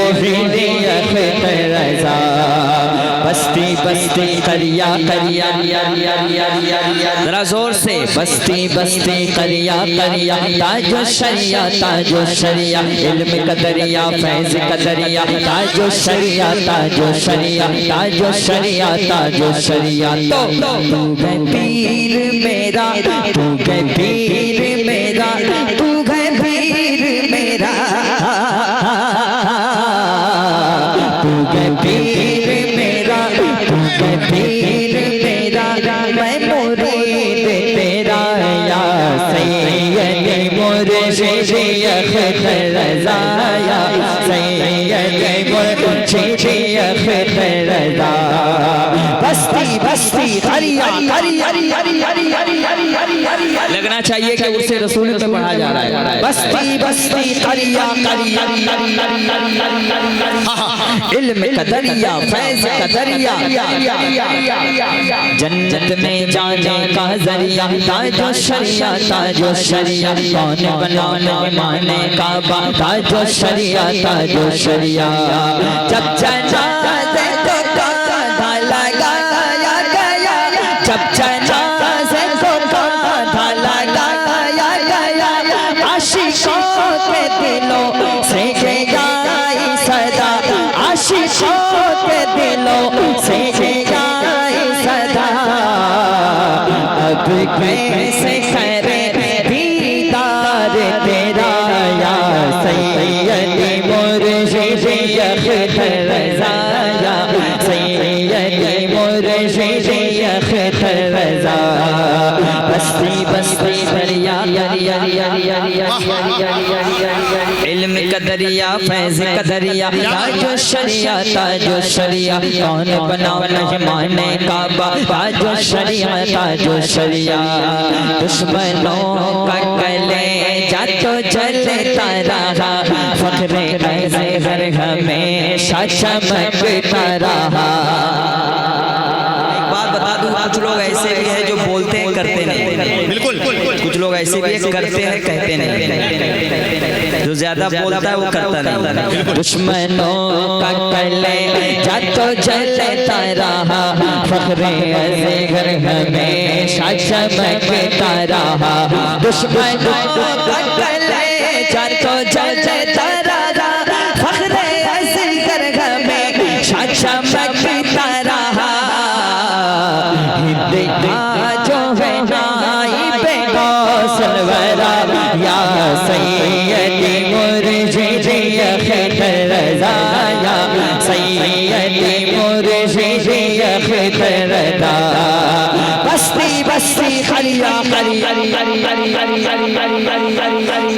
मुरीद अख्तर रज़ा बस्ती बस्ती करिया करिया जरा जोर से बस्ती बस्ती करिया करिया ताजो शरिया ताजो शरिया इल्म कदरिया फैज़ कदरिया ताजो शरिया ताजो शरिया ताजो शरिया ताजो शरिया तो तू है पीर मेरा तू है पीर मेरा तू है पीर मेरा तू है पीर मेरा तू है पीर मेरा मैं मुरीद तेरा या सैयद मुर्शिद अख्तर रज़ा या सैयद मुर्शिद अख्तर रज़ा बस्ती बस्ती करिया करिया लगना चाहिए कि उससे रसूल पे पढ़ा जा रहा है बस्ती बस्ती करिया करिया इल्म कदरिया फैज़ कदरिया जन्नत में जाने का जरिया ताजो शरिया ताजो शरिया कौन बनाने माने काबा ताजो शरिया ताजो शरिया जब जनाज़े को कांधा लगाया गया जब जनाज़े को कांधा लगाया गया आशिकों के दिलों से गई सदा आशिकों के दिलों से गई सदा अब कैसे करे दीदार तेरा या सैयद मुर्शिद अख्तर रज़ा या सैयद मुर्शिद अख्तर रज़ा बस्ती बस्ती करिया इल्म कदरिया फैज़ कदरिया ताजो शरिया ताजो शरिया कौन बनाना माने काबा ताजो शरिया ताजो शरिया दुश्मनों का कलेजा तो जलता रहा फख्रे ऐसे हर हमेशा चमकता रहा। एक बात बता दूं कुछ लोग ऐसे भी हैं जो बोलते हैं करते नहीं बिल्कुल कुछ लोग ऐसे भी हैं करते हैं कहते नहीं जो ज्यादा बोलता है वो करता नहीं। दुश्मनों का कलेजा तो जलता रहा फख्रे असग़र हमेशा चमकता रहा दुश्मनों का कलेजा तो जलता रहा फख्रे असग़र हमेशा चमकता रहा। जो है नाइबे गौसल वरा या सैयद मुर्शिद अख्तर रज़ा या सैयद मुर्शिद अख्तर रज़ा बस्ती बस्ती करिया करिया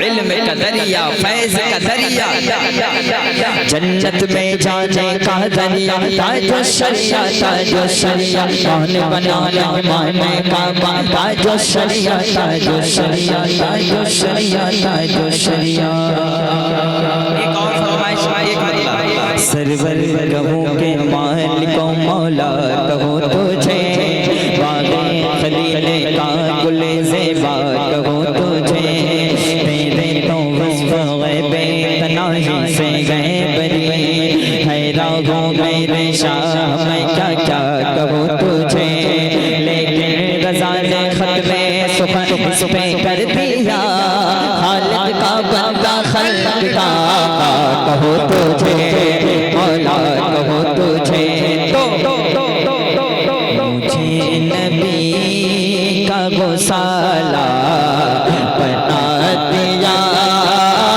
इल्म का दरिया फैज़ का दरिया जन्नत में जाने का दरिया ताजो शरिया ताजो शरिया कौन बनाना माने काबा ताजो शरिया ताजो शरिया ताजो शरिया ताजो शरिया। एक और फरमाइश एक सरवर कहूँ के मालिक मौला कहो तुझे वादे खलीले का गुले ज़ेबा कहो तुझे तेरे तो वस्फ़ ग़ैबे तनाही से गए बरी हैरान हूँ मेरे शाह मैं क्या क्या कहो तुझे लेकिन रज़ा ने ख़त्मे सुफ़न इस पे कर दिया खालिद का बंदा खल्क़ का कहो तुझे मौला कहो तुझे मुझे नबी का गुसाला बना दिया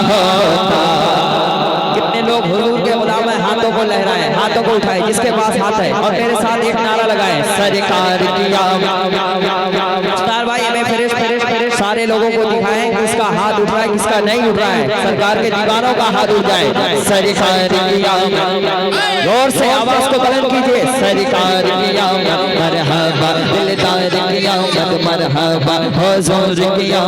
होता। कितने लोग हुजूर के गुलाम हैं हाथों को लहराएं हाथों को उठाएं जिसके पास हाथ है और मेरे साथ एक नारा लगाएं सरकार किया स्टार भाई हमें फिर सारे लोगों को दिखाएं किसका हाथ उठ रहा है किसका नहीं उठ रहा है सरकार के दीवानों का हाथ उठ जाए सरकार किया जोर से आवाज को बुलंद कीजिए सरकार किया मरहबा दिलदार किया मरहबा हुजूर किया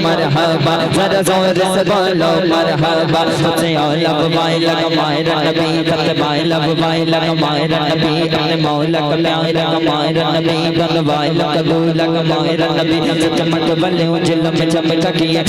मरहबा जरा जोर से बोलो मरहबा सबसे औला बाय लग मायरा नबी तक बाय लग माय लग मायरा नबी तन मौला प्यारा मायरा नबी तन बाय लग लग मायरा नबी चमक बले उजल में चमक किया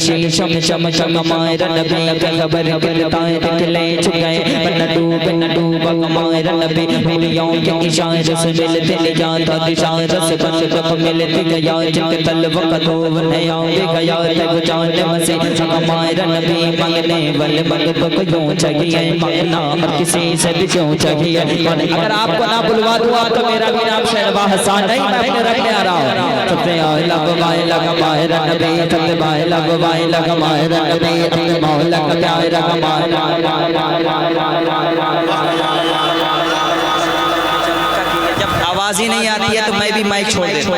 शीशम शमशा कमाए नबी के खबर करताए निकले चुके न डूब कमाए नबी उंगलियों के इशारे से मिलते निजात दिशात से बंद कब मिलते गया जिक तलब कदो नया गया तब जान मसे कमाए नबी मंगने वाले मंग तो क्यों चाहिए मंगना और किसी से भी क्यों चाहिए। अगर आपको ना बुलवा दूं तो मेरा भी नाम शहरबा हसन नहीं, मैं अपने रखने आ रहा हूं। सबसे आला कमाए नबी सबसे आला कमाए नबी अपने मौला का प्यारा कमाए। जब आवाज ही नहीं आती है तो मैं भी माइक छोड़ देता हूं।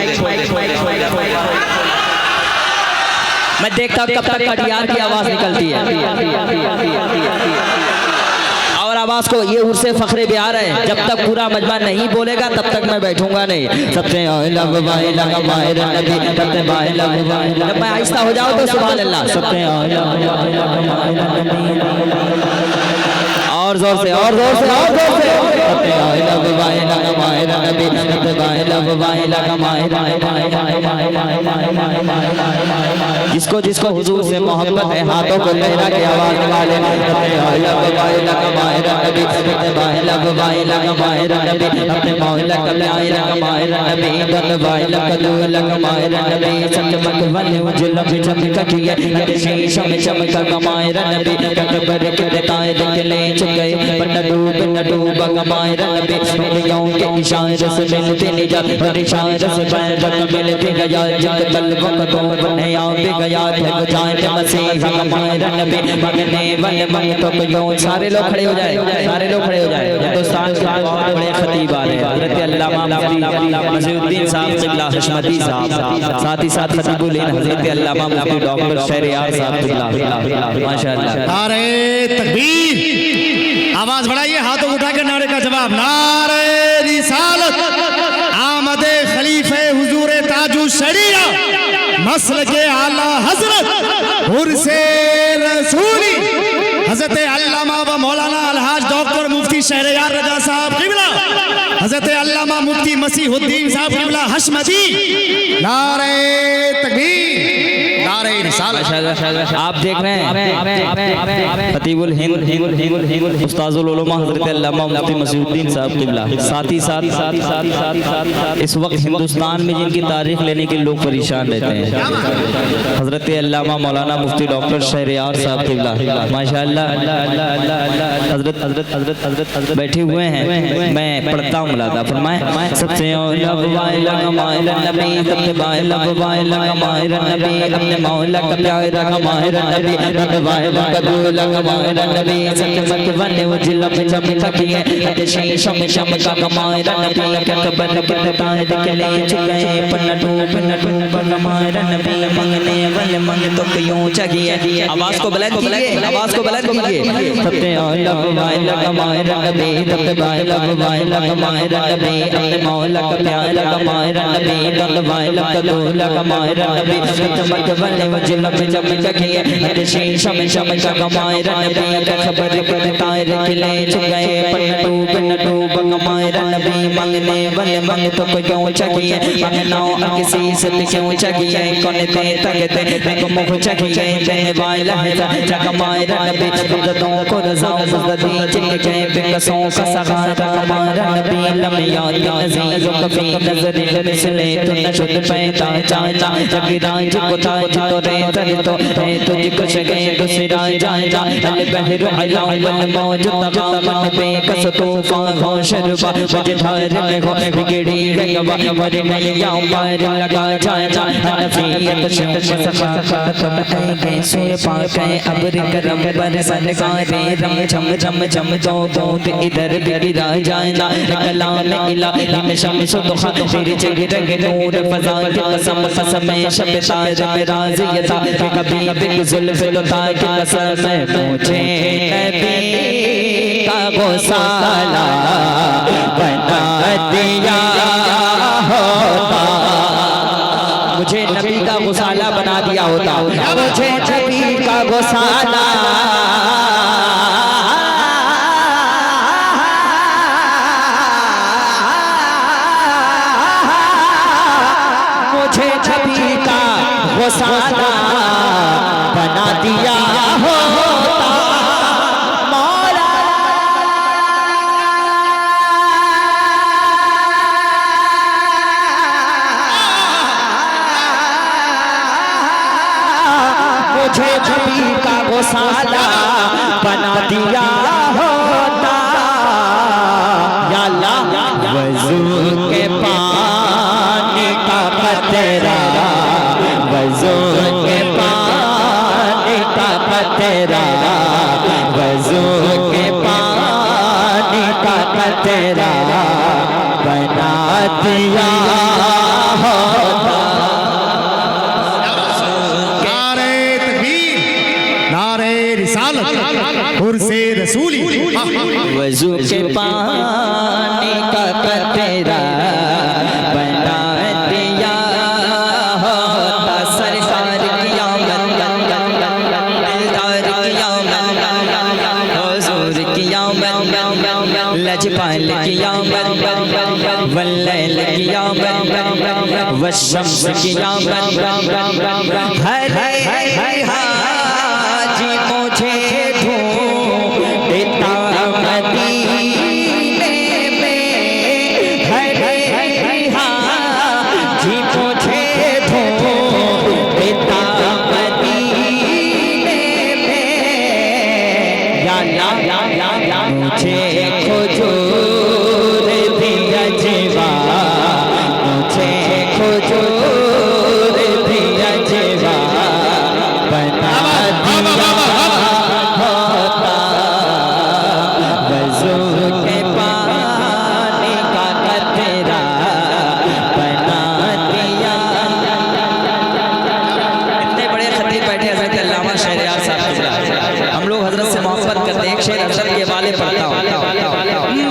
मैं देखता हूं कब तक कटियार की आवाज निकलती है और आवाज को ये उर्से फखरे बिहार है। जब तक पूरा मजमा नहीं बोलेगा तब तक मैं बैठूंगा नहीं। सबसे जब मैं आहिस्ता हो जाऊं तो सुभान अल्लाह। सबसे और जोर से और जोर से और जोर से जिसको जिसको हुजूर से मोहब्बत है हाथों को लहरा के आवाज निकाले। अपने मौला का प्यारा कमाए नबी दलवाए कमाए नबी सचमत वाले जुल्म चमक किए शीशम चमक कमाए नबी कबर के ताए निकले चुके पर न डूब कमाए नबी उंगलियों के इशारे से मिलते निजात और इशारे से पैर मिलते गया जिक तलब कदो नया गया तब जान मसीह कमाए नबी मंगने वाले मंग तो क्यों। सारे लोग खड़े हो जाए, सारे लोग खड़े हो जाए। हिंदुस्तान के बहुत बड़े खतीब आ रहे हैं हज़रत अल्लामा मुफ्ती मज़ीउद्दीन साहब क़िबला हशमती साहब, साथ ही साथ खतीबुल हिंद हज़रत अल्लामा मुफ्ती डॉक्टर शहरयार साहब क़िबला माशाअल्लाह। नारे तकबीर, आवाज बढ़ाइए, हाथों उठा के नारे का जवाब। नारे रिसालत, आमदे खलीफे हुजूर ताजुश शरीया मसल के आला हजरत हुर्से रसूली हजरत अल्लामा व मौलाना अलहाज डॉक्टर मुफ्ती शहरयार रजा साहब क़िबला, हजरत अल्लामा मुफ्ती मसीहुद्दीन साहब क़िबला हशमती। नारे तकबीर, नारे रिसालत। आप देख रहे हैं खतीबुल हिंद उस्ताजुल उलमा हज़रत अल्लामा मुफ्ती मसीहुद्दीन साहब क़िबला। साथ ही साथ इस वक्त हिंदुस्तान में जिनकी तारीख लेने के लोग परेशान रहते हैं हज़रत अल्लामा मौलाना मुफ्ती डॉक्टर शहरयार साहब क़िबला माशाअल्लाह। हज़रत बैठे हुए हैं, मैं पढ़ता हूँ मुलादा फरमाए। सबसे अपने मौला का प्यारा कमाए नबी कबूल कमाए नबी सचमत बने वो जिल्म चमक किए शीशम चमक कमाए नबी कबर के ताए निकले चुके पर न डूब कमाए नबी मंगने वाले मंग तो क्यों चाहिए। आवाज को बुलंद कीजिए, आवाज को बुलंद कीजिए। सबसे कमाए नबी सबसे कमाए नबी अपने मौला का प्यारा कमाए नबी कबूल कमाए नबी सचमत बने वो जिल्म चमक किए शीशम चमक कमाए नबी खबर के ताए निकले चुके पर न डूब कमाए नबी मंगने वाले मंग तो क्यों चाहिए। मंगना किसी से क्यों चाहिए कौन दे तकते को मुख चाहिए देने वाला है कमाए नबी बदों को रज़ा मज़दी जिनके बिकसों का सगार कमाए नबी लमिया अज़ीज़ कफी नजर मिसले तो नशुद पैदा चाचा जगराज को ताज तो रे तो तुझको शगे दूसरा जाएगा अल बहर अला वल मौज तगामन बेकस तूफान हो शरबा बजधार में हो बिगड़ी गवा वर नैया पार लगा जाएगा नफियत शम सफाकत आएंगे सोए पाके अब्र करम बरसन गारे रम झम झम झम दो इधर बिगड़ा जाएगा कलाम इलाही में शम्स दुखा तेरे चेहरे के नूर फजा की कसम कसम शब ताज में राज़ियता कभी बिग जुल्फ़ लुता की कसम मुझे नबी का गौसाला बना दिया होता, मुझे नबी का गौसाला बना दिया होता, मुझे नबी का गौसाला गौसाला बना दिया गौसाला बना दिया होता। या अल्लाह वजू के पानी का कतरा, वजू के पानी का कतरा, वजू के पानी का कतरा बना दिया होता। नारे तकबीर, नारे रिसालत, उर्से रसूली। वजू के पानी का कतरा बना दिया होता। सरकार की आमद, दिलदार की आमद, हुजूर की आमद, लजपाल की आमद, वल्लैल की आमद, वशम्स की आमद। हरे हाजी मुझे ढूंढता मदीने में, हरे हाजी मुझे ढूंढता मदीने में। या अल्लाह मुझे खुजूर दिया जीवा, मुझे खुजूर दिया जीवा बना दिया होता। वजू के पानी का कतरा बना दिया। इतने बड़े खतीब बैठे हज़रत अल्लामा शहरयार साहब। हम लोग हजरत से मोहब्बत करते हैं। एक शेर हजरत के वाले पढ़ता हूँ।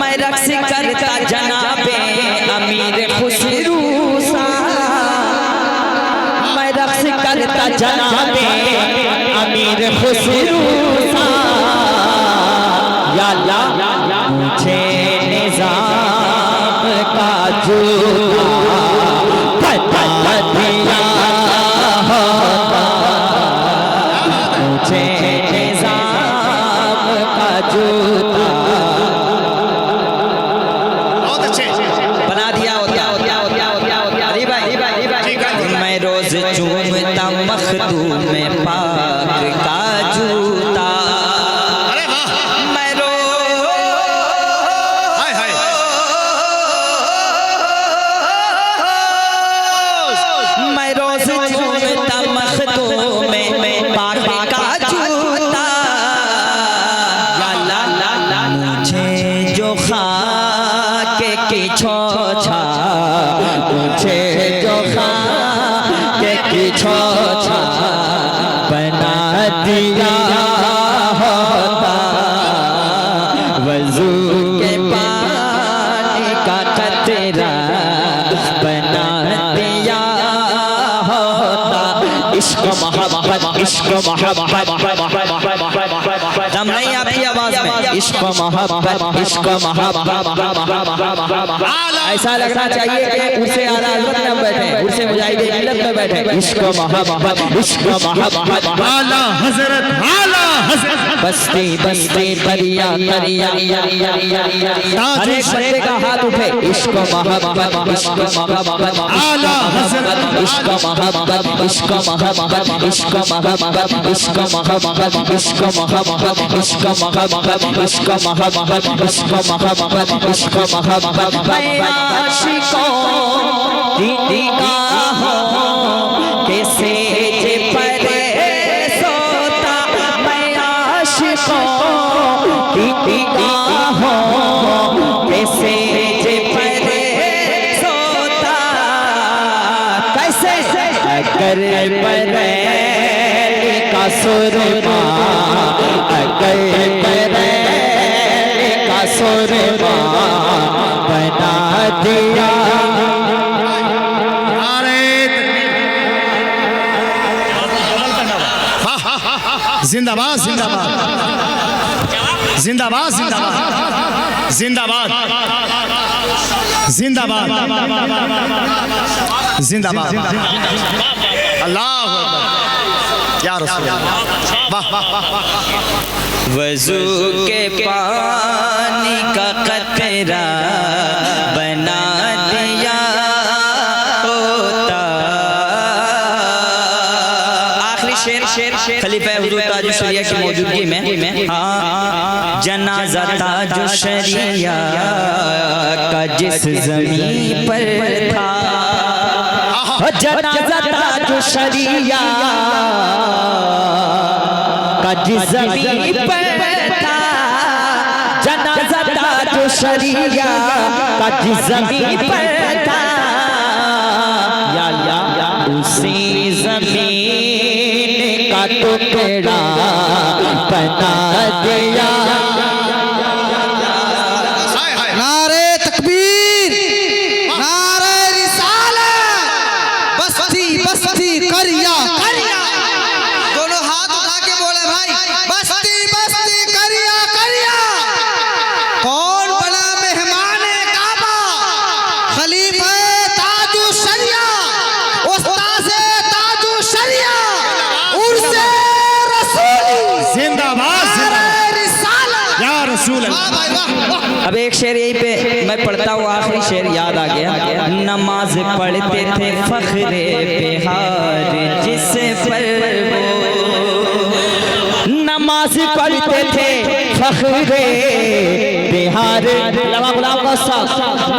मैं रक्स करता जनाबे अमीर खुसरू सा, मैं रक्स करता जनाबे अमीर खुसरू सा। या अल्लाह मुझे निज़ाम का जूता बता दिया होता। मुझे निज़ाम का जूता बहुत अच्छे बना दिया होता। अरे भाई मैं रोज चूमता मखदूम पाक का जूता। अरे वाह, मैं रोज हाय हाय, मैं रोज चूमता मखदूम पाक का जूता। या अल्लाह मुझे जो खाक की छोछा, मुझे जो खाक की छोछा बना दिया होता। वजू के पानी का कतरा बना दिया होता। इश्क मोहब्बत, इश्क मोहब्बत, दम नहीं आपकी आवाज में। इश्क मोहब्बत, इश्क मोहब्बत, ऐसा लगना चाहिए कि उसे आला हज़रत में बैठे, उसे मुजाहिद मिल्लत में बैठे। इश्क मोहब्बत, इश्क मोहब्बत, आला हजरत, आला हजरत, बस्ती बस्ती दरिया दरिया, हर एक बंदे का हाथ उठे। इश्क मोहब्बत, इश्क मोहब्बत, आला हजरत, इश्क मोहब्बत, इश्क मोहब्बत, इश्क मोहब्बत, इश्क मोहब्बत, इश्क मोहब्बत, इश्क मोहब्बत, इश्क मोहब्बत, इश्क मोहब्बत, इश्क मोहब्बत। मैं आशिकों की निगाहों के सेज पर सोता, मैं आशिकों की निगाहों के सेज पर सोता। कैसे? अगर बरेली का सुरमा, अगर बरेली का सुरमा बना दिया। जिंदाबाद जिंदाबाद जिंदाबाद जिंदाबाद जिंदाबाद जिंदाबाद जिंदाबाद अल्लाह या रसूल वाह वजू के पानी का कतरा बना दिया होता। आखिरी शेर खलीफा हुजूर ताजुश शरिया की मौजूदगी में हाँ जनाजा ताजो शरिया का जिस ज़मीन पर था, जनाजा ताजो शरिया का जिस ज़मीन पर था, जनाजा ताजो शरिया का जिस ज़मीन पर था, या उसी ज़मीन का टुकड़ा बना दिया। नारे तकबीर, नारे रिसालत, बस्ती बस्ती करिया करिया, दोनों हाथ उठा के बोले भाई बस्ती बस्ती करिया करिया। कौन बड़ा मेहमान काबा, खलीफा ताजु शरिया, उस्ताद ताजु शरिया, उर्से रसूल जिंदाबाद रिसालत या रसूल अल्लाह। वाह भाई वाह। अब एक शेर यहीं पे मैं पढ़ता हूँ, आखिरी शेर याद आ गया। नमाज पढ़ते थे फखरे बिहार जिस पर वो, नमाज पढ़ते थे फखरे बिहार,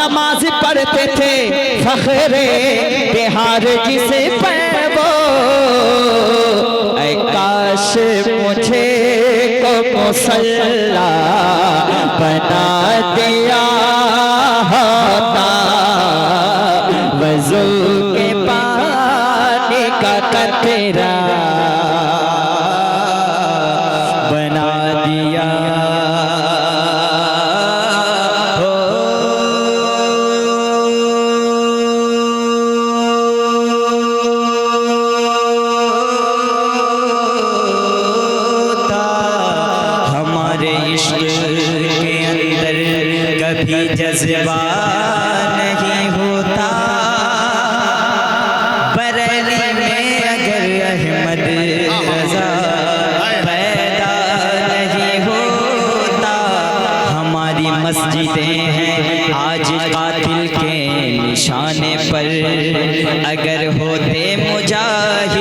नमाज पढ़ते थे फखरे बिहार जिस पर वो, ऐ काश मुझे को मुसल्ला बना दिया होता, वज़ू के पानी का कतरा बना दिया होता। हमारे इश्क के अंदर कभी जज्बा नहीं होता, बरेली में अगर अहमद रजा पैदा नहीं होता। हमारी मस्जिदें हैं आज कातिल के निशाने पर, अगर होते मुजाहिद